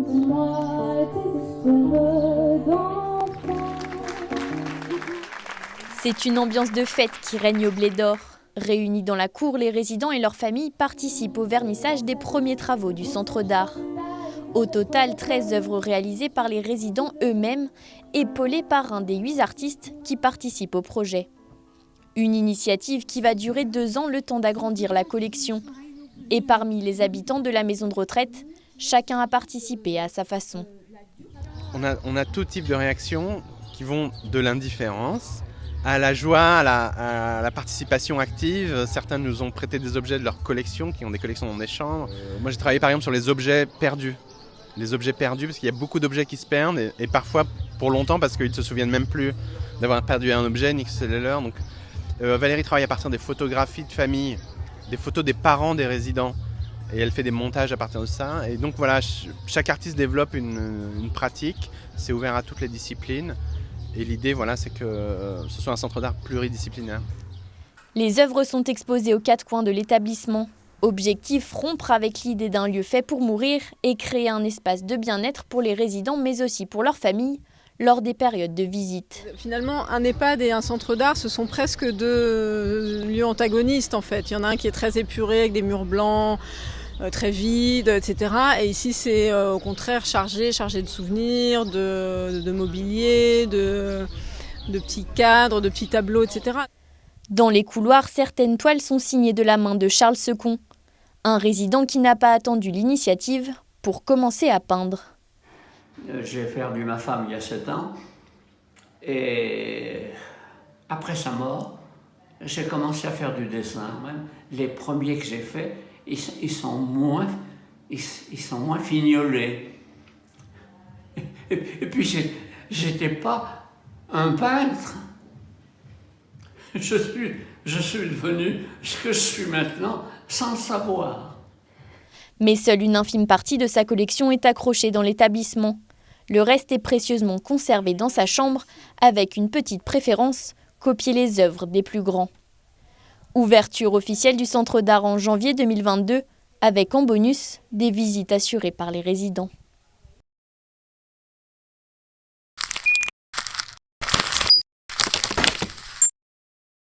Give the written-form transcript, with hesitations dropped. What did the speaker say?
Dis-moi tes espoirs d'enfant. C'est une ambiance de fête qui règne au Blé d'Or. Réunis dans la cour, les résidents et leurs familles participent au vernissage des premiers travaux du centre d'art. Au total, 13 œuvres réalisées par les résidents eux-mêmes, épaulées par un des 8 artistes qui participent au projet. Une initiative qui va durer 2 ans, le temps d'agrandir la collection. Et parmi les habitants de la maison de retraite, chacun a participé à sa façon. On a tout type de réactions qui vont de l'indifférence à la joie, à la participation active. Certains nous ont prêté des objets de leur collection, qui ont des collections dans des chambres. Moi, j'ai travaillé par exemple sur les objets perdus. Les objets perdus, parce qu'il y a beaucoup d'objets qui se perdent, et parfois pour longtemps, parce qu'ils ne se souviennent même plus d'avoir perdu un objet, ni que c'est le leur. Donc, Valérie travaille à partir des photographies de famille, des photos des parents des résidents, et elle fait des montages à partir de ça. Et donc voilà, chaque artiste développe une pratique, c'est ouvert à toutes les disciplines. Et l'idée, voilà, c'est que ce soit un centre d'art pluridisciplinaire. Les œuvres sont exposées aux 4 coins de l'établissement. Objectif, rompre avec l'idée d'un lieu fait pour mourir et créer un espace de bien-être pour les résidents, mais aussi pour leurs familles, lors des périodes de visite. Finalement, un EHPAD et un centre d'art, ce sont presque 2 lieux antagonistes en fait. Il y en a un qui est très épuré avec des murs blancs, très vides, etc. Et ici, c'est au contraire chargé de souvenirs, de mobilier, de petits cadres, de petits tableaux, etc. Dans les couloirs, certaines toiles sont signées de la main de Charles Second, un résident qui n'a pas attendu l'initiative pour commencer à peindre. J'ai perdu ma femme il y a 7 ans et après sa mort, j'ai commencé à faire du dessin. Même les premiers que j'ai faits, ils sont moins fignolés. Et puis j'étais pas un peintre. Je suis devenu ce que je suis maintenant sans le savoir. Mais seule une infime partie de sa collection est accrochée dans l'établissement. Le reste est précieusement conservé dans sa chambre, avec une petite préférence, copier les œuvres des plus grands. Ouverture officielle du centre d'art en janvier 2022, avec en bonus des visites assurées par les résidents.